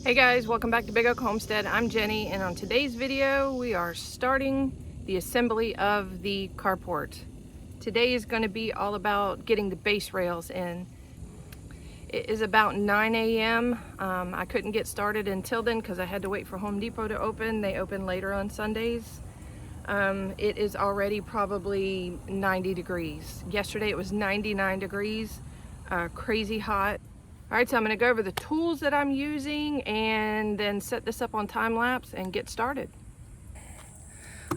Hey guys, welcome back to Big Oak Homestead. I'm Jenny, and on today's video we are starting the assembly of the carport. Today is going to be all about getting the base rails in. It is about 9 a.m. I couldn't get started until then because I had to wait for Home Depot to open. They open later on Sundays. It is already probably 90 degrees. Yesterday it was 99 degrees, crazy hot. All right, so I'm gonna go over the tools that I'm using and then set this up on time lapse and get started.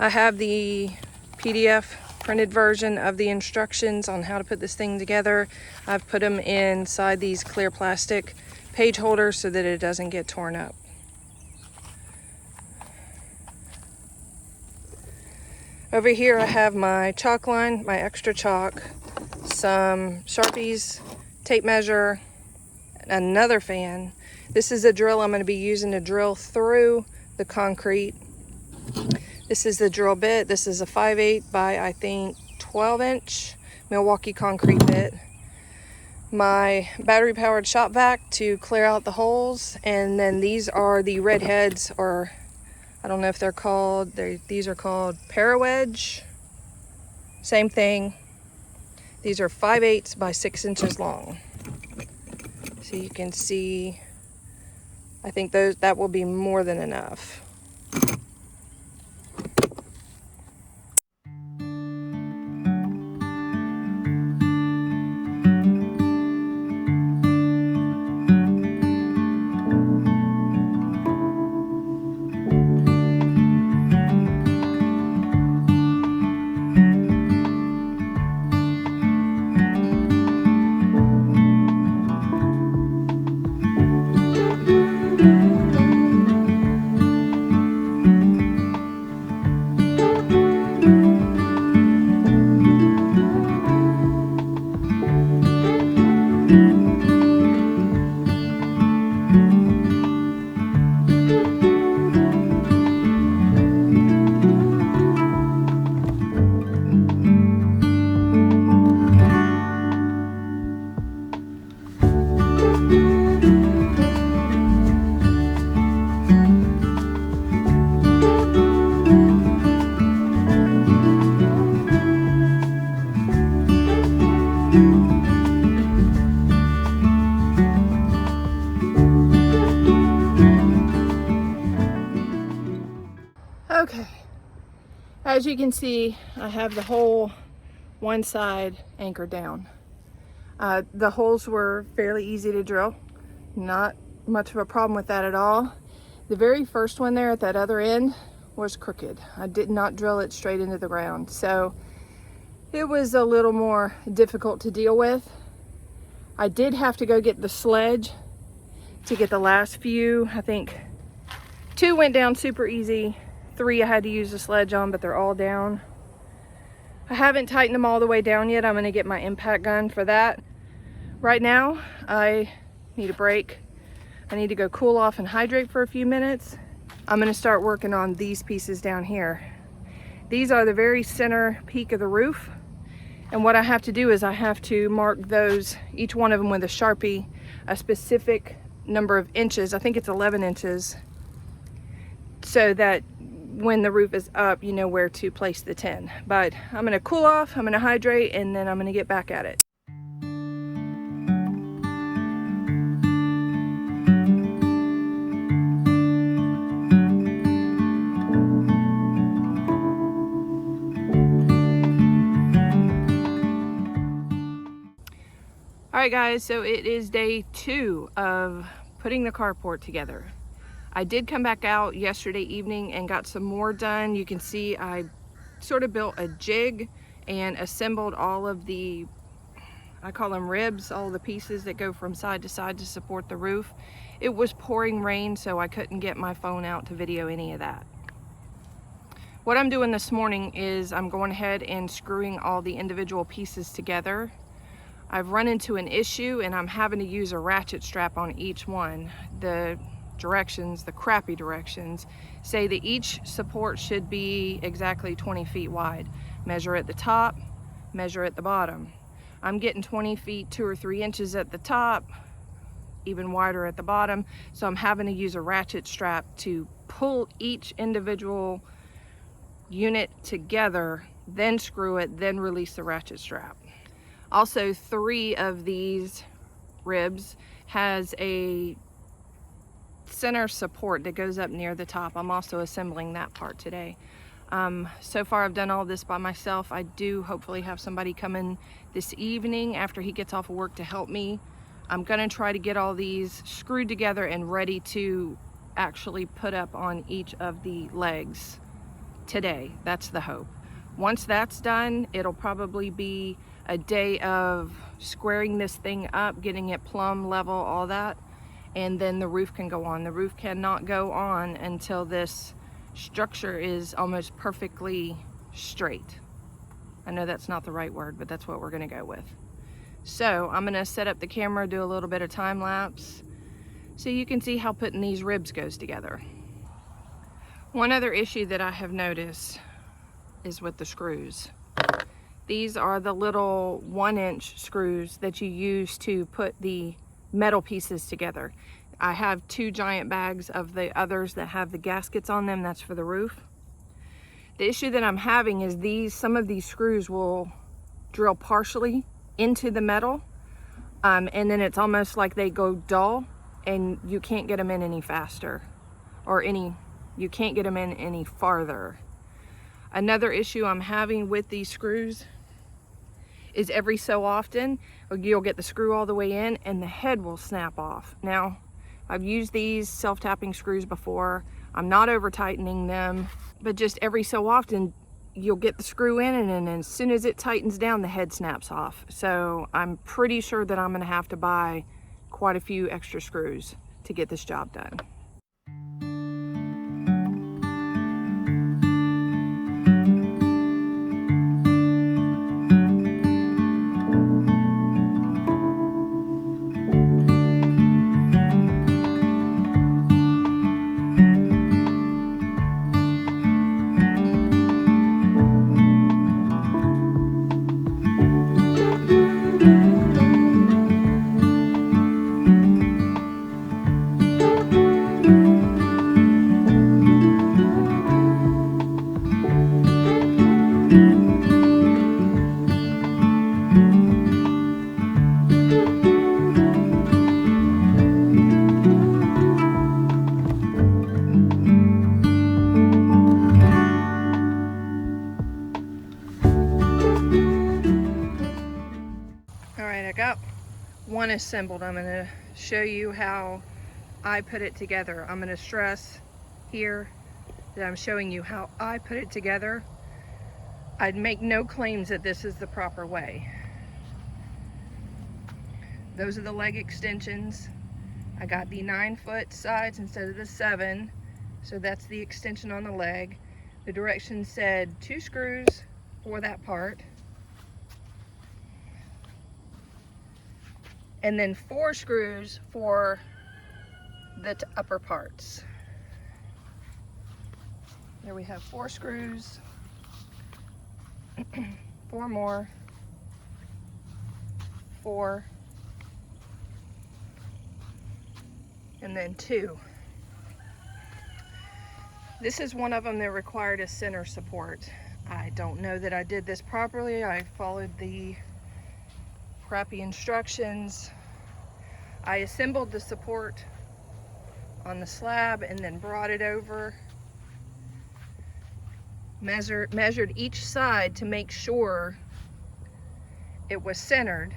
I have the PDF printed version of the instructions on how to put this thing together. I've put them inside these clear plastic page holders so that it doesn't get torn up. Over here I have my chalk line, my extra chalk, some Sharpies, tape measure, another fan. This is a drill I'm going to be using to drill through the concrete. This is the drill bit. This is a 5/8 by I think 12-inch Milwaukee concrete bit. My battery powered shop vac to clear out the holes, and then these are the red heads, or I don't know if they're called, these are called Parawedge. Same thing. These are 5/8 by 6 inches long. So you can see, I think that will be more than enough. Okay, as you can see, I have the whole one side anchored down. The holes were fairly easy to drill, not much of a problem with that at all. The very first one there at that other end was crooked. I did not drill it straight into the ground, so it was a little more difficult to deal with. I did have to go get the sledge to get the last few. I think 2 went down super easy. 3 I had to use the sledge on, but they're all down. I haven't tightened them all the way down yet. I'm gonna get my impact gun for that. Right now, I need a break. I need to go cool off and hydrate for a few minutes. I'm gonna start working on these pieces down here. These are the very center peak of the roof. And what I have to do is I have to mark those, each one of them with a Sharpie, a specific number of inches. I think it's 11 inches. So that when the roof is up, you know where to place the tin. But I'm gonna cool off, I'm gonna hydrate, and then I'm gonna get back at it. All right guys, so it is day 2 of putting the carport together. I did come back out yesterday evening and got some more done. You can see I sort of built a jig and assembled all of the, I call them ribs, all the pieces that go from side to side to support the roof. It was pouring rain, so I couldn't get my phone out to video any of that. What I'm doing this morning is I'm going ahead and screwing all the individual pieces together. I've run into an issue and I'm having to use a ratchet strap on each one. The directions, the crappy directions, say that each support should be exactly 20 feet wide. Measure at the top, measure at the bottom. I'm getting 20 feet 2 or 3 inches at the top, even wider at the bottom. So I'm having to use a ratchet strap to pull each individual unit together, then screw it, then release the ratchet strap. Also, 3 of these ribs has a center support that goes up near the top. I'm also assembling that part today. So far I've done all this by myself. I do hopefully have somebody come in this evening after he gets off of work to help me. I'm gonna try to get all these screwed together and ready to actually put up on each of the legs today. That's the hope. Once that's done, it'll probably be a day of squaring this thing up, getting it plumb level, all that, and then the roof can go on. The roof cannot go on until this structure is almost perfectly straight. I know that's not the right word, but that's what we're gonna go with. So I'm gonna set up the camera, do a little bit of time lapse so you can see how putting these ribs goes together. One other issue that I have noticed is with the screws. These are the little 1-inch screws that you use to put the metal pieces together. I have 2 giant bags of the others that have the gaskets on them. That's for the roof. The issue that I'm having is some of these screws will drill partially into the metal, and then it's almost like they go dull and you can't get them in any faster, or you can't get them in any farther. Another issue I'm having with these screws is every so often you'll get the screw all the way in and the head will snap off. Now, I've used these self-tapping screws before. I'm not over tightening them, but just every so often you'll get the screw in, and then as soon as it tightens down, the head snaps off. So I'm pretty sure that I'm gonna have to buy quite a few extra screws to get this job done. I got one assembled. I'm going to show you how I put it together. I'm going to stress here that I'm showing you how I put it together. I'd make no claims that this is the proper way. Those are the leg extensions. I got the 9-foot sides instead of the 7, so that's the extension on the leg. The directions said 2 screws for that part, and then 4 screws for the upper parts. There we have 4 screws, 4 more, 4, and then 2. This is one of them that required a center support. I don't know that I did this properly. I followed the crappy instructions. I assembled the support on the slab and then brought it over, measured each side to make sure it was centered,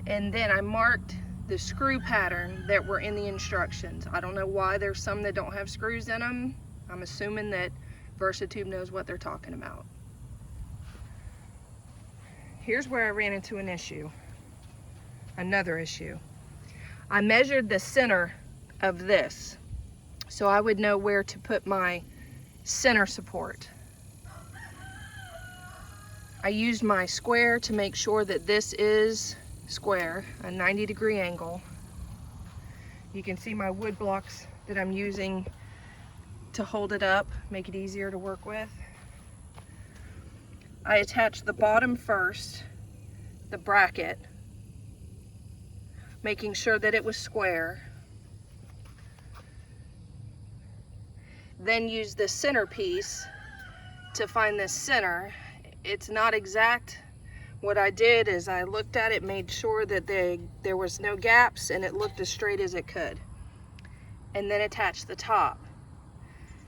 and then I marked the screw pattern that were in the instructions. I don't know why there's some that don't have screws in them. I'm assuming that VersaTube knows what they're talking about. Here's where I ran into an issue, another issue. I measured the center of this so I would know where to put my center support. I used my square to make sure that this is square, a 90-degree angle. You can see my wood blocks that I'm using to hold it up, make it easier to work with. I attached the bottom first, the bracket. making sure that it was square. Then use the centerpiece to find the center. It's not exact. What I did is I looked at it, made sure that there was no gaps and it looked as straight as it could. And then attach the top.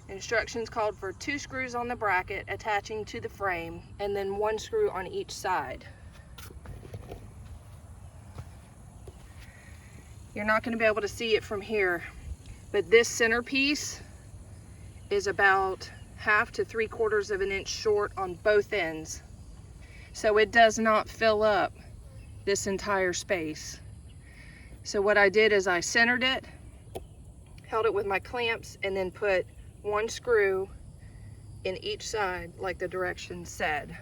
Instructions called for 2 screws on the bracket attaching to the frame and then 1 screw on each side. You're not going to be able to see it from here, but this centerpiece is about 1/2 to 3/4 of an inch short on both ends. So it does not fill up this entire space. So what I did is I centered it, held it with my clamps, and then put 1 screw in each side like the directions said.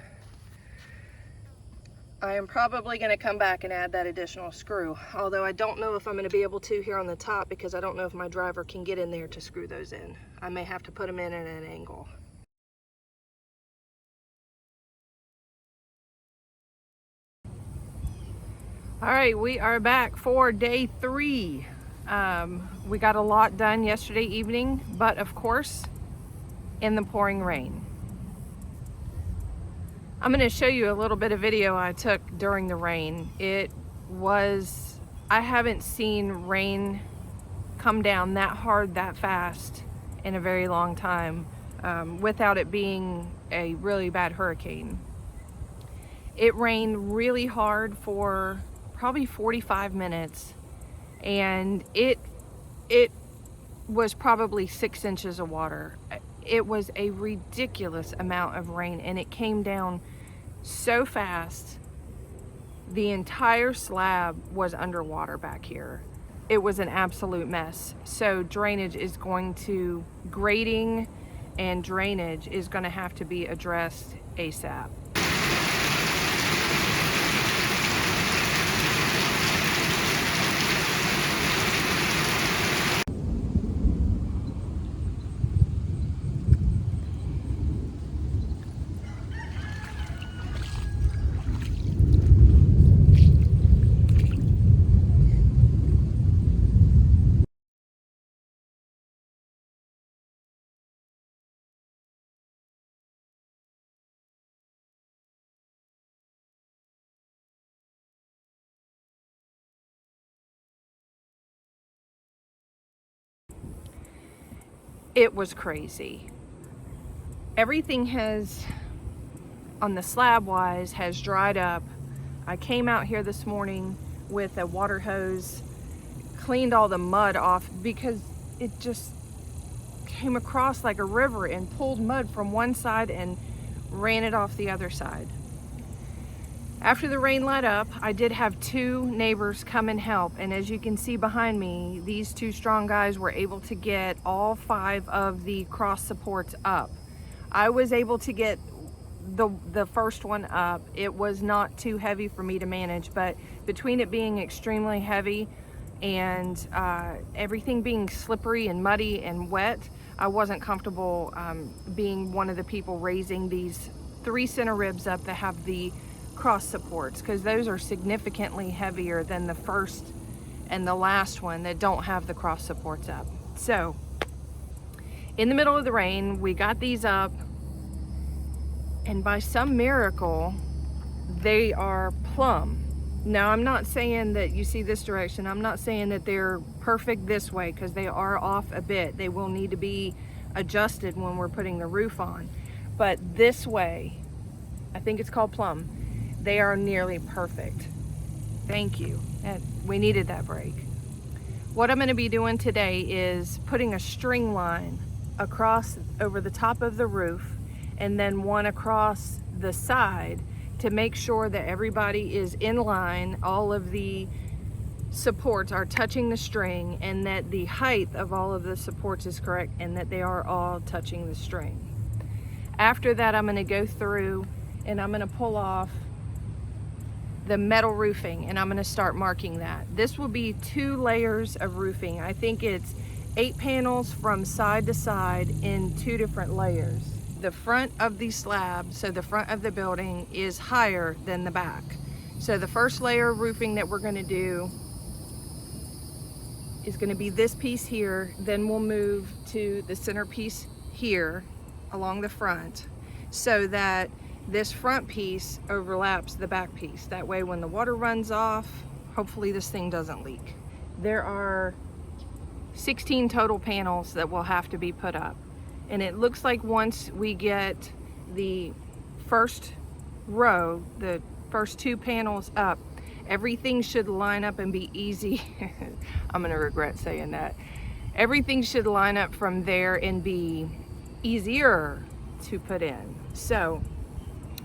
I am probably going to come back and add that additional screw, although I don't know if I'm going to be able to here on the top because I don't know if my driver can get in there to screw those in. I may have to put them in at an angle. All right, we are back for day 3. We got a lot done yesterday evening, but of course, in the pouring rain. I'm going to show you a little bit of video I took during the rain. I haven't seen rain come down that hard, that fast in a very long time, without it being a really bad hurricane. It rained really hard for probably 45 minutes, and it was probably 6 inches of water. It was a ridiculous amount of rain, and it came down so fast. The entire slab was underwater back here. It was an absolute mess. So drainage is going to, grading and drainage is going to have to be addressed ASAP. It was crazy. Everything has, on the slab wise, has dried up. I came out here this morning with a water hose, cleaned all the mud off because it just came across like a river and pulled mud from one side and ran it off the other side. After the rain let up, I did have 2 neighbors come and help, and as you can see behind me, these 2 strong guys were able to get all 5 of the cross supports up. I was able to get the first one up. It was not too heavy for me to manage, but between it being extremely heavy and everything being slippery and muddy and wet, I wasn't comfortable being one of the people raising these 3 center ribs up that have the cross supports, because those are significantly heavier than the first and the last one that don't have the cross supports up. So in the middle of the rain, we got these up, and by some miracle they are plumb. Now, I'm not saying that you see this direction, I'm not saying that they're perfect this way, because they are off a bit. They will need to be adjusted when we're putting the roof on, but this way, I think it's called plumb, they are nearly perfect. Thank you. We needed that break. What I'm going to be doing today is putting a string line across over the top of the roof and then one across the side to make sure that everybody is in line, all of the supports are touching the string, and that the height of all of the supports is correct and that they are all touching the string. After that, I'm going to go through and I'm going to pull off the metal roofing, and I'm going to start marking that. This will be 2 layers of roofing. I think it's 8 panels from side to side in 2 different layers. The front of the slab, so the front of the building, is higher than the back. So the first layer of roofing that we're going to do is going to be this piece here. Then we'll move to the center piece here along the front, so that this front piece overlaps the back piece. That way when the water runs off, hopefully this thing doesn't leak. There are 16 total panels that will have to be put up. And it looks like once we get the first row, the first 2 panels up, everything should line up and be easy. I'm gonna regret saying that. Everything should line up from there and be easier to put in. So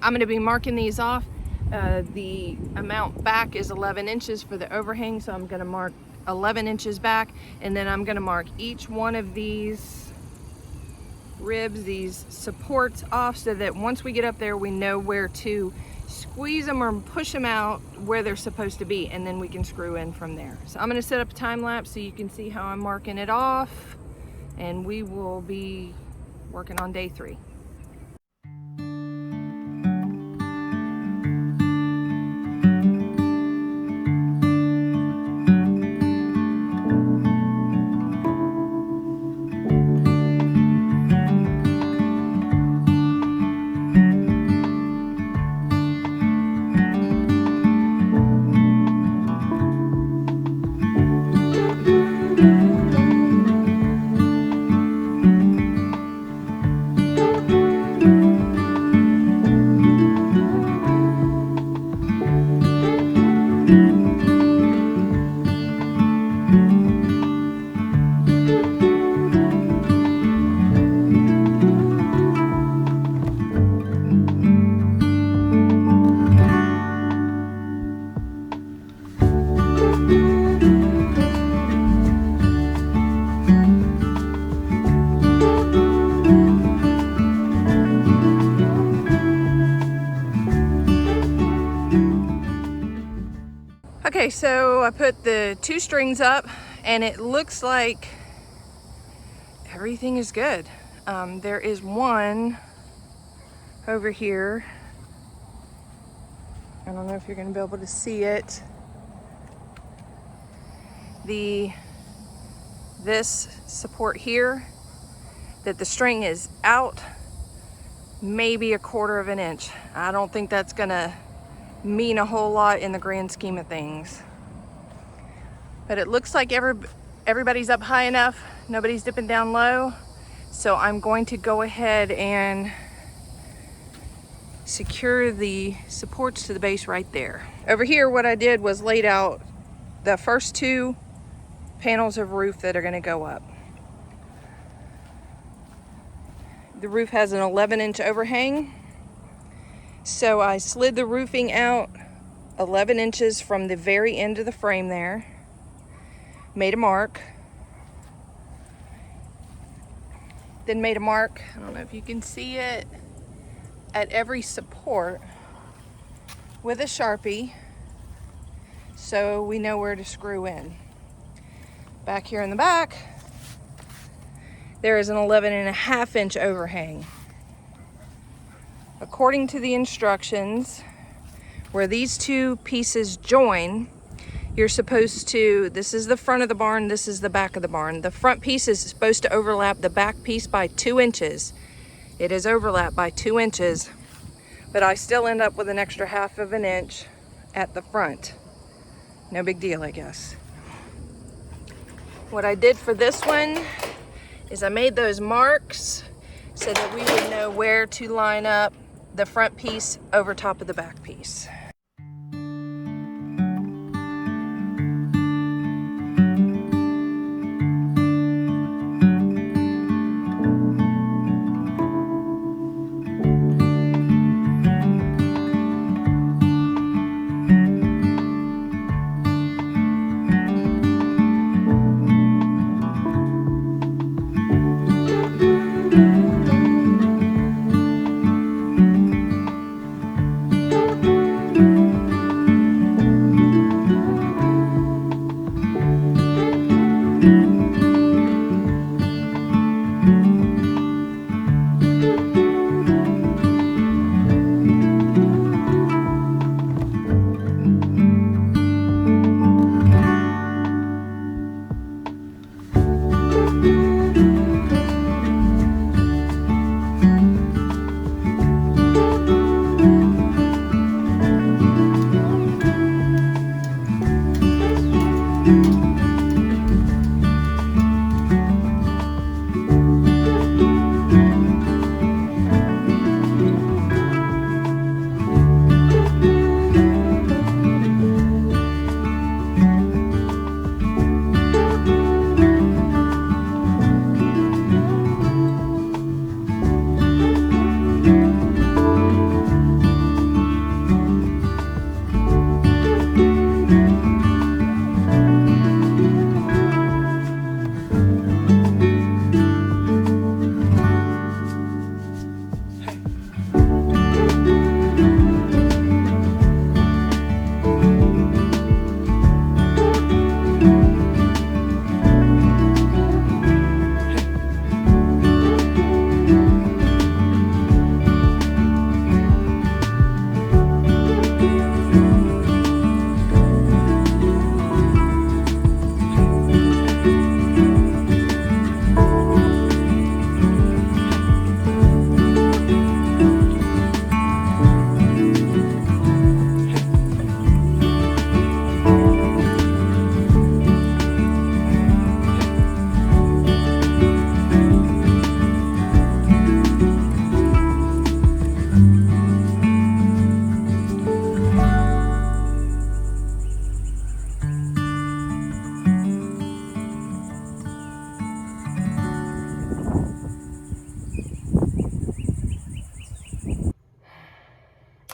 I'm going to be marking these off. The amount back is 11 inches for the overhang, so I'm going to mark 11 inches back, and then I'm going to mark each one of these ribs, these supports off, so that once we get up there we know where to squeeze them or push them out where they're supposed to be, and then we can screw in from there. So I'm going to set up a time lapse so you can see how I'm marking it off, and we will be working on day 3. Okay, so I put the 2 strings up and it looks like everything is good. There is one over here. I don't know if you're going to be able to see it. This support here, that the string is out maybe 1/4 of an inch. I don't think that's going to mean a whole lot in the grand scheme of things, but it looks like everybody's up high enough, nobody's dipping down low, so I'm going to go ahead and secure the supports to the base right there. Over here what I did was laid out the first 2 panels of roof that are going to go up. The roof has an 11-inch overhang, so I slid the roofing out 11 inches from the very end of the frame there, made a mark, then made a mark, I don't know if you can see it, at every support with a Sharpie, so we know where to screw in. Back here in the back, there is an 11.5-inch overhang. According to the instructions, where these 2 pieces join, you're supposed to, this is the front of the barn, this is the back of the barn. The front piece is supposed to overlap the back piece by 2 inches. It is overlapped by 2 inches, but I still end up with an extra 1/2 of an inch at the front. No big deal, I guess. What I did for this one is I made those marks so that we would know where to line up the front piece over top of the back piece.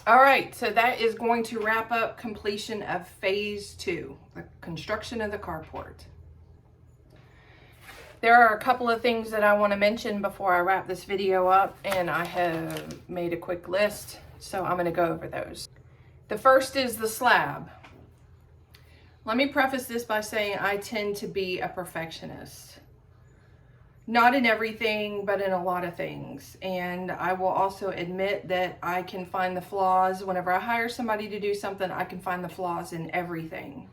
All right, so that is going to wrap up completion of phase 2, the construction of the carport. There are a couple of things that I want to mention before I wrap this video up, and I have made a quick list, so I'm going to go over those. The first is the slab. Let me preface this by saying I tend to be a perfectionist. Not in everything, but in a lot of things. And I will also admit that I can find the flaws. Whenever I hire somebody to do something, I can find the flaws in everything.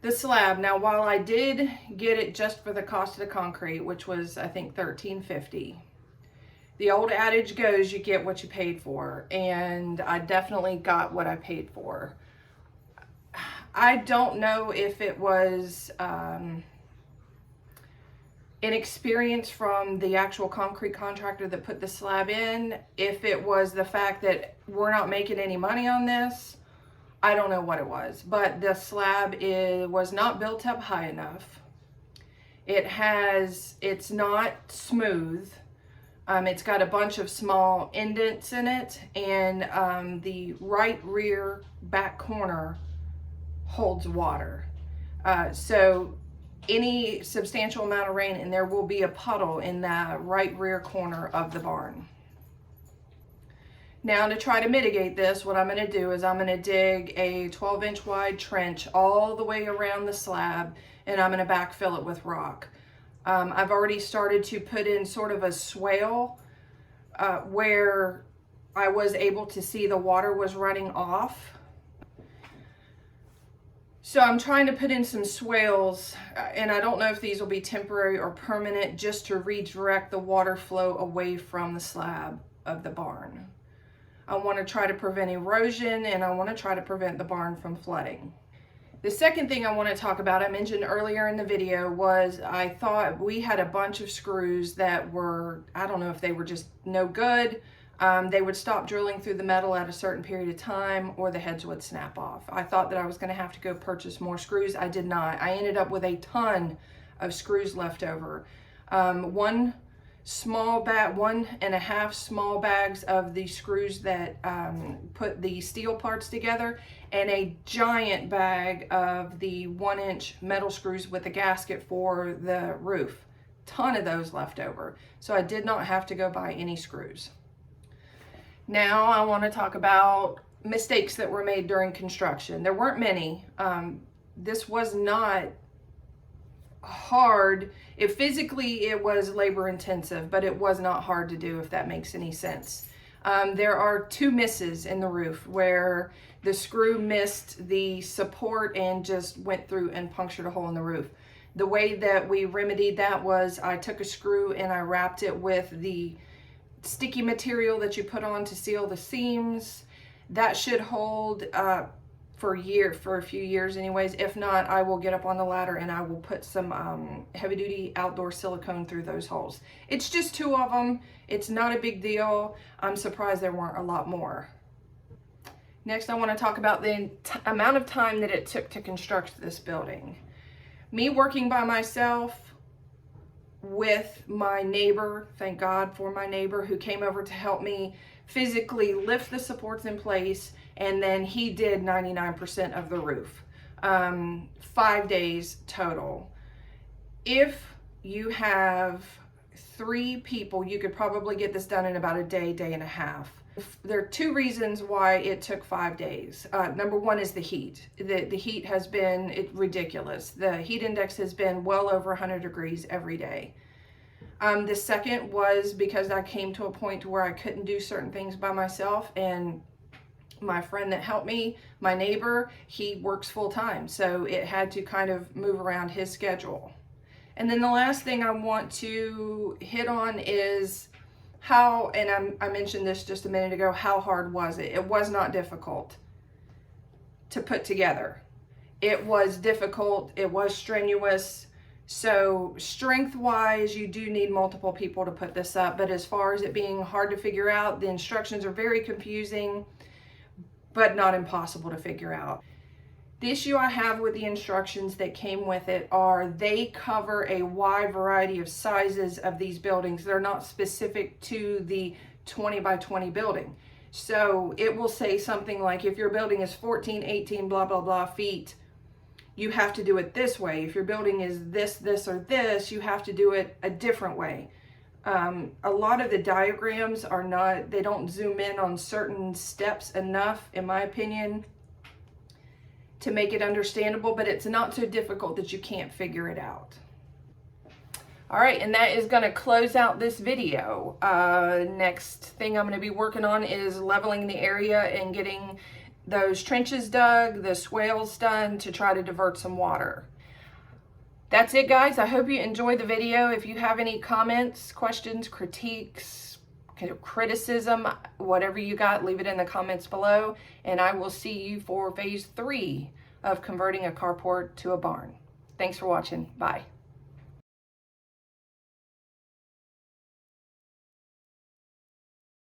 The slab, now while I did get it just for the cost of the concrete, which was I think $13.50, the old adage goes, you get what you paid for, and I definitely got what I paid for. I don't know if it was inexperience from the actual concrete contractor that put the slab in, if it was the fact that we're not making any money on this. I don't know what it was, but the slab was not built up high enough. It's not smooth. It's got a bunch of small indents in it, and the right rear back corner holds water. So any substantial amount of rain and there will be a puddle in the right rear corner of the barn. Now, to try to mitigate this, what I'm going to do is I'm going to dig a 12-inch wide trench all the way around the slab, and I'm going to backfill it with rock. I've already started to put in sort of a swale where I was able to see the water was running off. So I'm trying to put in some swales, and I don't know if these will be temporary or permanent, just to redirect the water flow away from the slab of the barn. I want to try to prevent erosion, and I want to try to prevent the barn from flooding. The second thing I want to talk about, I mentioned earlier in the video, was I thought we had a bunch of screws that were, I don't know if they were just no good. They would stop drilling through the metal at a certain period of time, or the heads would snap off. I thought that I was going to have to go purchase more screws. I did not. I ended up with a ton of screws left over. 1.5 small bags of the screws that put the steel parts together, and a giant bag of the 1-inch metal screws with a gasket for the roof. Ton of those left over. So I did not have to go buy any screws. Now I want to talk about mistakes that were made during construction. There weren't many. This was not hard. Physically it was labor intensive, but it was not hard to do, if that makes any sense. There are 2 misses in the roof where the screw missed the support and just went through and punctured a hole in the roof. The way that we remedied that was I took a screw and I wrapped it with the sticky material that you put on to seal the seams. That should hold for a few years anyways. If not, I will get up on the ladder and I will put some heavy duty outdoor silicone through those holes. It's just 2 of them. It's not a big deal. I'm surprised there weren't a lot more. Next, I want to talk about the amount of time that it took to construct this building. Me working by myself with my neighbor, thank God for my neighbor who came over to help me physically lift the supports in place, and then he did 99% of the roof. 5 days total. If you have 3 people, you could probably get this done in about a day, day and a half. There are 2 reasons why it took 5 days. Number 1 is the heat. The heat has been ridiculous. The heat index has been well over 100 degrees every day. The second was because I came to a point where I couldn't do certain things by myself, and my friend that helped me, my neighbor, he works full time, so it had to kind of move around his schedule. And then the last thing I want to hit on is how, and I mentioned this just a minute ago, how hard was it? It was not difficult to put together. It was difficult, it was strenuous. So strength-wise, you do need multiple people to put this up, but as far as it being hard to figure out, the instructions are very confusing, but not impossible to figure out. The issue I have with the instructions that came with it are they cover a wide variety of sizes of these buildings. They're not specific to the 20 by 20 building. So it will say something like, if your building is 14, 18, blah, blah, blah feet, you have to do it this way. If your building is this, this, or this, you have to do it a different way. A lot of the diagrams are not, they don't zoom in on certain steps enough, in my opinion, to make it understandable, but it's not so difficult that you can't figure it out. All right, and that is gonna close out this video. Next thing I'm gonna be working on is leveling the area and getting those trenches dug, the swales done to try to divert some water. That's it, guys. I hope you enjoyed the video. If you have any comments, questions, critiques, criticism, whatever you got, leave it in the comments below. And I will see you for phase 3 of converting a carport to a barn. Thanks for watching. Bye.